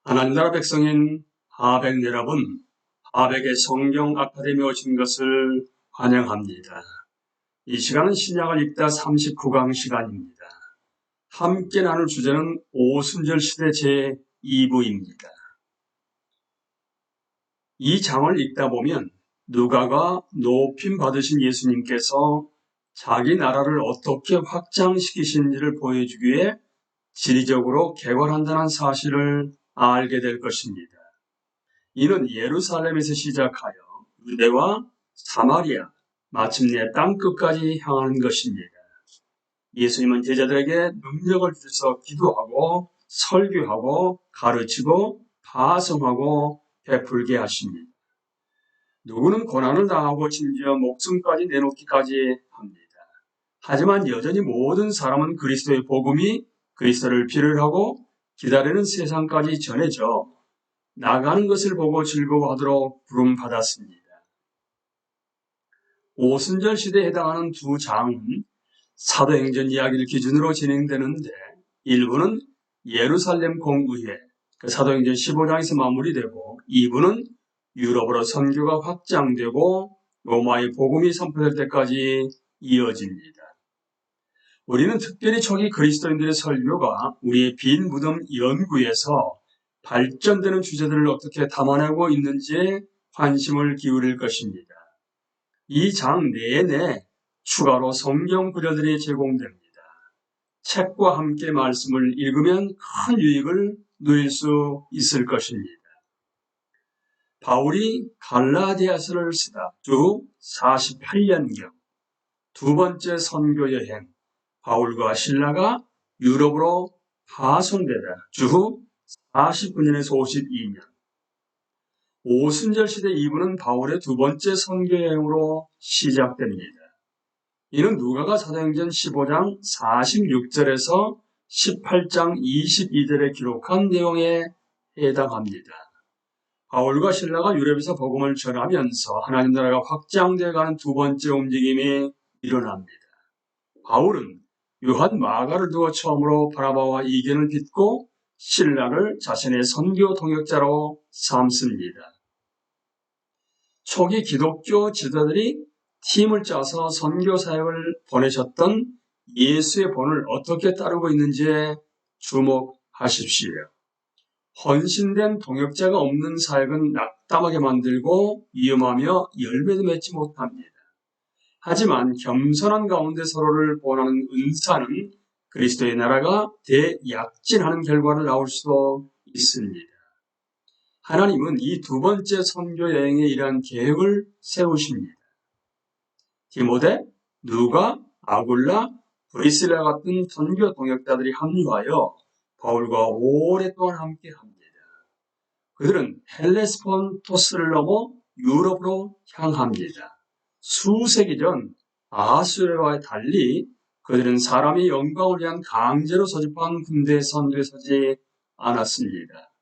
하나님 나라 백성인 하백 여러분, 하백의 성경 아카데미에 오신 것을 환영합니다. 이 시간은 신약을 읽다 39강 시간입니다. 함께 나눌 주제는 오순절 시대 제2부입니다. 이 장을 읽다 보면 누가가 높임 받으신 예수님께서 자기 나라를 어떻게 확장시키시는지를 보여주기 위해 지리적으로 개관한다는 사실을 알게 될 것입니다. 이는 예루살렘에서 시작하여 유대와 사마리아, 마침내 땅끝까지 향하는 것입니다. 예수님은 제자들에게 능력을 주셔서 기도하고 설교하고 가르치고 파송하고 베풀게 하십니다. 누구는 고난을 당하고 심지어 목숨까지 내놓기까지 합니다. 하지만 여전히 모든 사람은 그리스도의 복음이 그리스도를 필요로 하고 기다리는 세상까지 전해져 나가는 것을 보고 즐거워하도록 부름받았습니다. 오순절 시대에 해당하는 두 장은 사도행전 이야기를 기준으로 진행되는데 일부는 예루살렘 공의회, 사도행전 15장에서 마무리되고 2부는 유럽으로 선교가 확장되고 로마의 복음이 선포될 때까지 이어집니다. 우리는 특별히 초기 그리스도인들의 설교가 우리의 빈 무덤 연구에서 발전되는 주제들을 어떻게 담아내고 있는지에 관심을 기울일 것입니다. 이 장 내내 추가로 성경 구절들이 제공됩니다. 책과 함께 말씀을 읽으면 큰 유익을 누릴 수 있을 것입니다. 바울이 갈라디아서를 쓰다 주 48년경 두 번째 선교 여행, 바울과 실라가 유럽으로 파송되다 주 49년에서 52년. 오순절 시대 2부는 바울의 두 번째 선교 여행으로 시작됩니다. 이는 누가가 사도행전 15장 46절에서 18장 22절에 기록한 내용에 해당합니다. 바울과 신라가 유럽에서 복음을 전하면서 하나님 나라가 확장되어가는 두 번째 움직임이 일어납니다. 바울은 요한 마가를 두어 처음으로 바나바와 이견을 빚고 신라를 자신의 선교 동역자로 삼습니다. 초기 기독교 지도자들이 팀을 짜서 선교 사역을 보내셨던 예수의 본을 어떻게 따르고 있는지에 주목하십시오. 헌신된 동역자가 없는 사역은 낙담하게 만들고 위험하며 열매도 맺지 못합니다. 하지만 겸손한 가운데 서로를 보호하는 은사는 그리스도의 나라가 대약진하는 결과를 낳을 수도 있습니다. 하나님은 이 두 번째 선교 여행에 이러한 계획을 세우십니다. 디모데, 누가, 아굴라, 브리실라 같은 선교 동역자들이 합류하여 바울과 오랫동안 함께합니다. 그들은 헬레스폰토스를 넘어 유럽으로 향합니다. 수세기 전 아수르와 달리 그들은 사람의 영광을 위한 강제로 소집한 군대에 선두에 서지 않았습니다.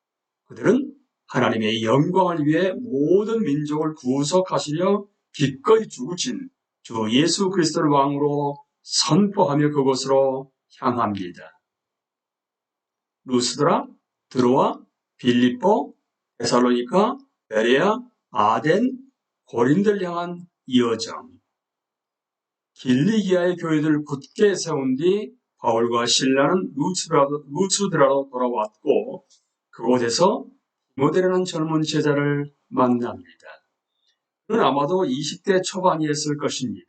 그들은 하나님의 영광을 위해 모든 민족을 구속하시려 기꺼이 죽으신 주 예수 그리스도를 왕으로 선포하며 그곳으로 향합니다. 루스드라, 드로아, 빌립보, 데살로니가, 베레아, 아덴, 고린도를 향한 여정. 길리기아의 교회들을 굳게 세운 뒤 바울과 실라는 루스드라로 돌아왔고 그곳에서 디모데라는 젊은 제자를 만납니다. 그는 아마도 20대 초반이었을 것입니다.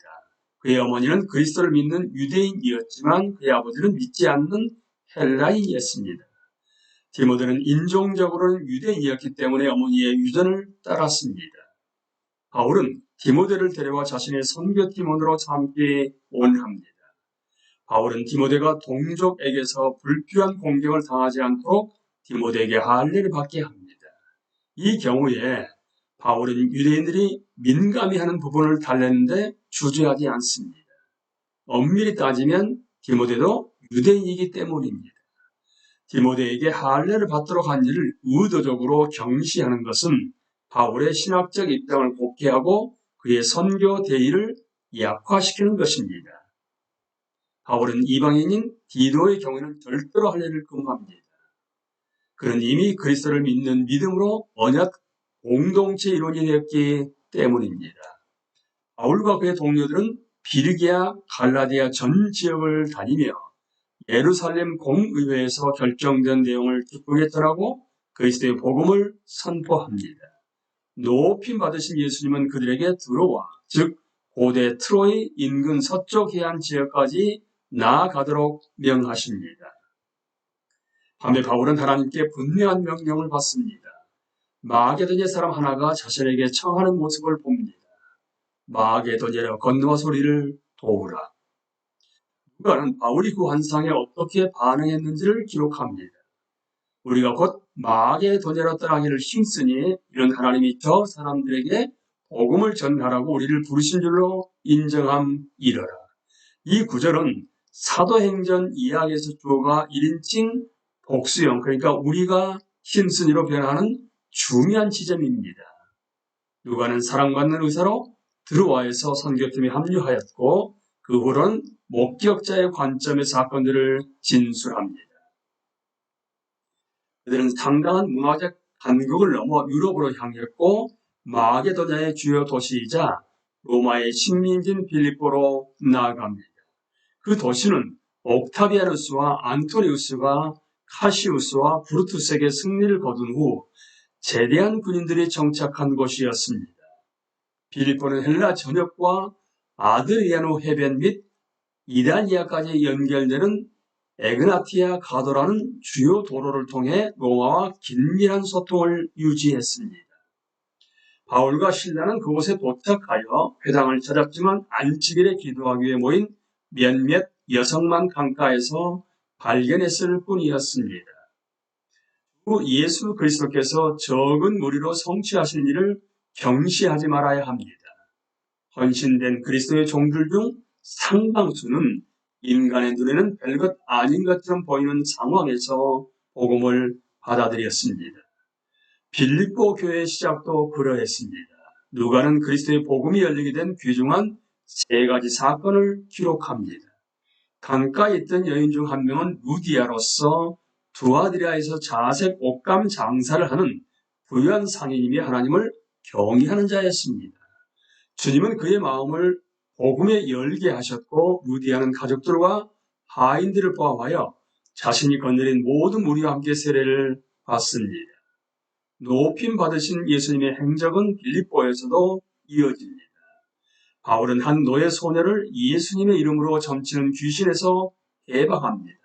그의 어머니는 그리스도를 믿는 유대인이었지만 그의 아버지는 믿지 않는 헬라인이었습니다. 디모데는 인종적으로는 유대인이었기 때문에 어머니의 유전을 따랐습니다. 바울은 디모데를 데려와 자신의 선교팀원으로 함께 원합니다. 바울은 디모데가 동족에게서 불필요한 공격을 당하지 않도록 디모데에게 할례를 받게 합니다. 이 경우에 바울은 유대인들이 민감히 하는 부분을 달래는데 주저하지 않습니다. 엄밀히 따지면 디모데도 유대인이기 때문입니다. 디모데에게 할례를 받도록 한 일을 의도적으로 경시하는 것은 바울의 신학적 입장을 곡해하고 그의 선교 대의를 약화시키는 것입니다. 바울은 이방인인 디도의 경우에는 절대로 할례를 금합니다. 그는 이미 그리스도를 믿는 믿음으로 언약 공동체 일원이 되었기 때문입니다. 바울과 그의 동료들은 비르기아, 갈라디아 전 지역을 다니며 예루살렘 공의회에서 결정된 내용을 기쁘게 전하고 그리스도의 복음을 선포합니다. 높임 받으신 예수님은 그들에게 들어와, 즉 고대 트로이 인근 서쪽 해안 지역까지 나아가도록 명하십니다. 밤에 바울은 하나님께 분명한 명령을 받습니다. 마게도냐 사람 하나가 자신에게 청하는 모습을 봅니다. 마게도냐여 건너와 소리를 도우라. 누가는 바울이 그 환상에 어떻게 반응했는지를 기록합니다. 우리가 곧 마게도냐로 떠나기를 힘쓰니 이런 하나님이 저 사람들에게 복음을 전하라고 우리를 부르신 줄로 인정함이러라. 이 구절은 사도행전 2학에서 주어가 1인칭 복수형, 그러니까 우리가 힘쓰니로 변하는 중요한 지점입니다. 누가는 사랑받는 의사로 드로아에서 선교팀에 합류하였고 그 후로는 목격자의 관점의 사건들을 진술합니다. 그들은 상당한 문화적 간극을 넘어 유럽으로 향했고 마게도냐의 주요 도시이자 로마의 식민지인 빌립보로 나아갑니다. 그 도시는 옥타비아누스와 안토니우스가 카시우스와 브루투스에게 승리를 거둔 후 제대한 군인들이 정착한 곳이었습니다. 빌립보는 헬라 전역과 아드리아노 해변 및 이탈리아까지 연결되는 에그나티아 가도라는 주요 도로를 통해 로마와 긴밀한 소통을 유지했습니다. 바울과 실라는 그곳에 도착하여 회당을 찾았지만 안식일에 기도하기 위해 모인 몇몇 여성만 강가에서 발견했을 뿐이었습니다. 예수 그리스도께서 적은 무리로 성취하실 일을 경시하지 말아야 합니다. 헌신된 그리스도의 종들 중 상당수는 인간의 눈에는 별것 아닌 것처럼 보이는 상황에서 복음을 받아들였습니다. 빌립보 교회의 시작도 그러했습니다. 누가는 그리스도의 복음이 열리게 된 귀중한 세 가지 사건을 기록합니다. 강가에 있던 여인 중 한 명은 루디아로서 두아디라에서 자색 옷감 장사를 하는 부유한 상인이며 하나님을 경외하는 자였습니다. 주님은 그의 마음을 복음에 열게 하셨고 루디아는 가족들과 하인들을 포함하여 자신이 건드린 모든 무리와 함께 세례를 받습니다. 높임 받으신 예수님의 행적은 빌립보에서도 이어집니다. 바울은 한 노예 소녀를 예수님의 이름으로 점치는 귀신에서 해방합니다.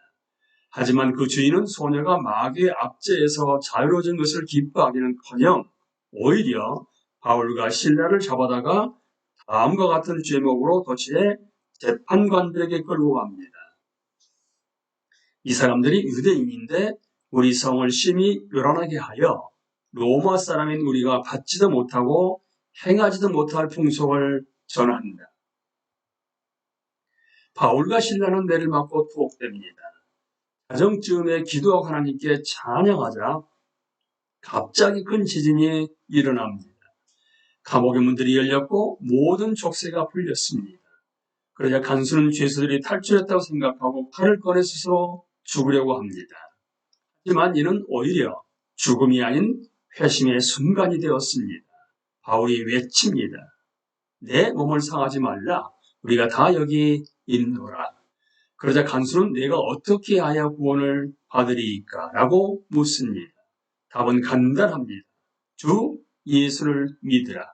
하지만 그 주인은 소녀가 마귀의 압제에서 자유로워진 것을 기뻐하기는커녕 오히려 바울과 실라를 잡아다가 다음과 같은 죄목으로 도시의 재판관들에게 끌고 갑니다. 이 사람들이 유대인인데 우리 성을 심히 요란하게 하여 로마 사람인 우리가 받지도 못하고 행하지도 못할 풍속을 전한다. 바울과 실라는 매를 맞고 투옥됩니다. 가정쯤에 기도하고 하나님께 찬양하자 갑자기 큰 지진이 일어납니다. 감옥의 문들이 열렸고 모든 족쇄가 풀렸습니다. 그러자 간수는 죄수들이 탈출했다고 생각하고 칼을 꺼내 스스로 죽으려고 합니다. 하지만 이는 오히려 죽음이 아닌 회심의 순간이 되었습니다. 바울이 외칩니다. 내 몸을 상하지 말라. 우리가 다 여기 있노라. 그러자 간수는 내가 어떻게 하여 구원을 받으리이까? 라고 묻습니다. 답은 간단합니다. 주 예수를 믿으라.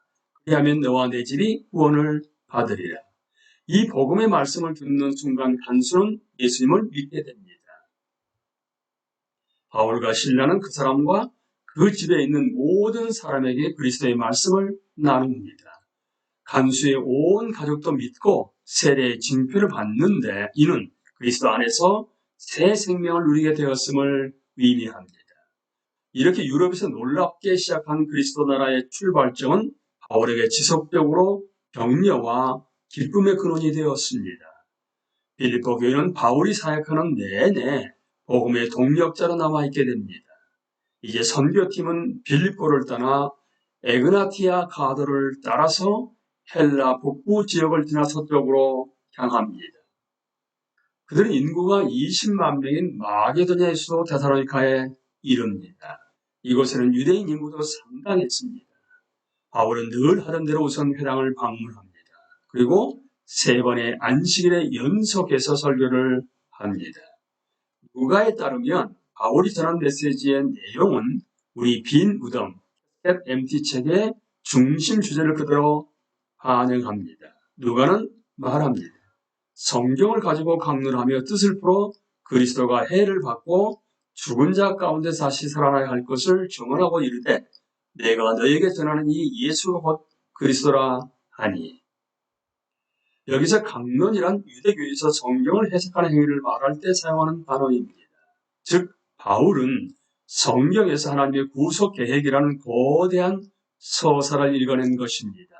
그리하면 너와 내 집이 구원을 받으리라. 이 복음의 말씀을 듣는 순간 간수는 예수님을 믿게 됩니다. 바울과 실라는 그 사람과 그 집에 있는 모든 사람에게 그리스도의 말씀을 나눕니다. 간수의 온 가족도 믿고 세례의 징표를 받는데 이는 그리스도 안에서 새 생명을 누리게 되었음을 의미합니다. 이렇게 유럽에서 놀랍게 시작한 그리스도 나라의 출발점은 바울에게 지속적으로 격려와 기쁨의 근원이 되었습니다. 빌립보 교회는 바울이 사역하는 내내 복음의 동력자로 남아있게 됩니다. 이제 선교팀은 빌립보를 떠나 에그나티아 가도를 따라서 헬라 북부 지역을 지나 서쪽으로 향합니다. 그들은 인구가 20만 명인 마게도냐의 수도 데살로니카에 이릅니다. 이곳에는 유대인 인구도 상당했습니다. 바울은 늘 하던 대로 우선 회당을 방문합니다. 그리고 3번의 안식일에 연속해서 설교를 합니다. 누가에 따르면 바울이 전한 메시지의 내용은 우리 빈 무덤, empty 책의 중심 주제를 그대로 반영합니다. 누가는 말합니다. 성경을 가지고 강론하며 뜻을 풀어 그리스도가 해를 받고 죽은 자 가운데 다시 살아나야 할 것을 증언하고 이르되 내가 너에게 전하는 이 예수가 곧 그리스도라 하니. 여기서 강론이란 유대교에서 성경을 해석하는 행위를 말할 때 사용하는 단어입니다. 즉 바울은 성경에서 하나님의 구속 계획이라는 거대한 서사를 읽어낸 것입니다.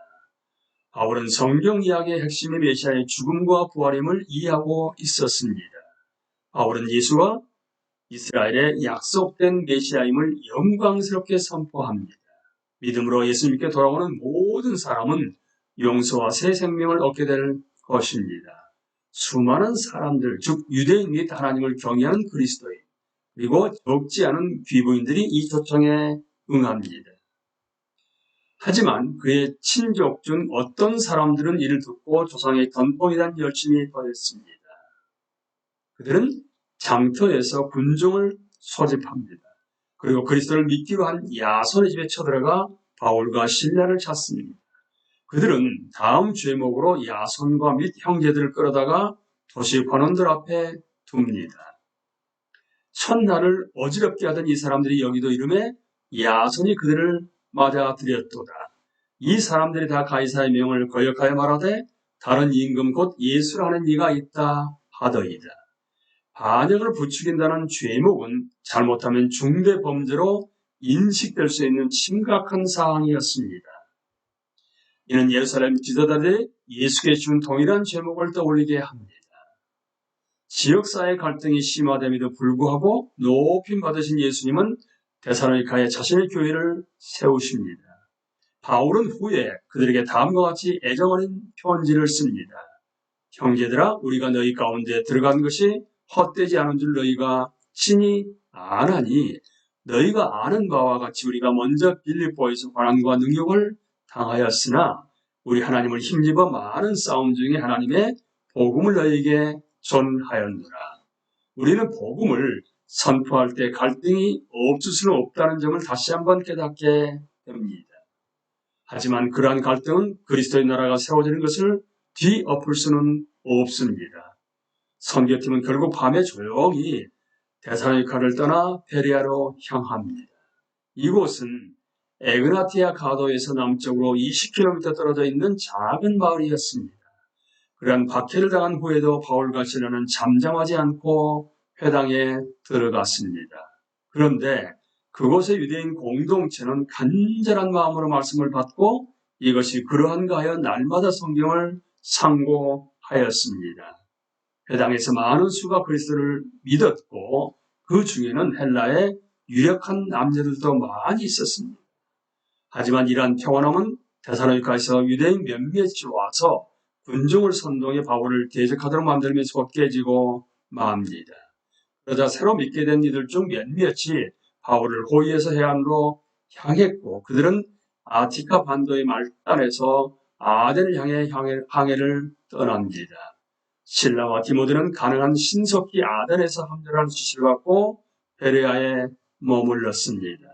바울은 성경 이야기의 핵심의 메시아의 죽음과 부활임을 이해하고 있었습니다. 바울은 예수가 이스라엘의 약속된 메시아임을 영광스럽게 선포합니다. 믿음으로 예수님께 돌아오는 모든 사람은 용서와 새 생명을 얻게 될 것입니다. 수많은 사람들, 즉 유대인 및 하나님을 경외하는 그리스도인, 그리고 적지 않은 귀부인들이 이 초청에 응합니다. 하지만 그의 친족 중 어떤 사람들은 이를 듣고 조상의 전통에 대한 열심이 더했습니다. 그들은 장터에서 군중을 소집합니다. 그리고 그리스도를 믿기로 한 야손의 집에 쳐들어가 바울과 실라를 찾습니다. 그들은 다음 죄목으로 야손과 및 형제들을 끌어다가 도시 관원들 앞에 둡니다. 첫날을 어지럽게 하던 이 사람들이 여기도 이름에 야손이 그들을 맞아들였도다. 이 사람들이 다 가이사의 명을 거역하여 말하되 다른 임금 곧 예수라는 이가 있다 하더이다. 반역을 부추긴다는 죄목은 잘못하면 중대 범죄로 인식될 수 있는 심각한 사항이었습니다. 이는 예루살렘 지도자들이 예수께 준 동일한 죄목을 떠올리게 합니다. 지역사회 갈등이 심화됨에도 불구하고 높임 받으신 예수님은 데살로니가에 자신의 교회를 세우십니다. 바울은 후에 그들에게 다음과 같이 애정 어린 편지를 씁니다. 형제들아, 우리가 너희 가운데 들어간 것이 헛되지 않은 줄 너희가 친히 아나니 너희가 아는 바와 같이 우리가 먼저 빌립보에서 고난과 능욕을 당하였으나 우리 하나님을 힘입어 많은 싸움 중에 하나님의 복음을 너희에게 전하였노라. 우리는 복음을 선포할 때 갈등이 없을 수는 없다는 점을 다시 한번 깨닫게 됩니다. 하지만 그러한 갈등은 그리스도의 나라가 세워지는 것을 뒤엎을 수는 없습니다. 선교팀은 결국 밤에 조용히 데살로니가를 떠나 베레아로 향합니다. 이곳은 에그나티아 가도에서 남쪽으로 20km 떨어져 있는 작은 마을이었습니다. 그러한 박해를 당한 후에도 바울과 실라는 잠잠하지 않고 회당에 들어갔습니다. 그런데 그곳의 유대인 공동체는 간절한 마음으로 말씀을 받고 이것이 그러한가 하여 날마다 성경을 상고하였습니다. 회당에서 많은 수가 그리스도를 믿었고 그 중에는 헬라의 유력한 남자들도 많이 있었습니다. 하지만 이러한 평안함은 데살로니가에서 유대인 몇몇이 와서 군중을 선동해 바울을 대적하도록 만들면서 곧 깨지고 맙니다. 그러자 새로 믿게 된 이들 중 몇몇이 바울을 호위해서 해안으로 향했고 그들은 아티카 반도의 말단에서 아덴을 향해 항해를 떠납니다. 실라와 디모데는 가능한 신속히 아덴에서 함대라는 지시를 받고 베레아에 머물렀습니다.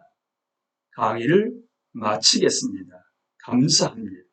강의를 마치겠습니다. 감사합니다.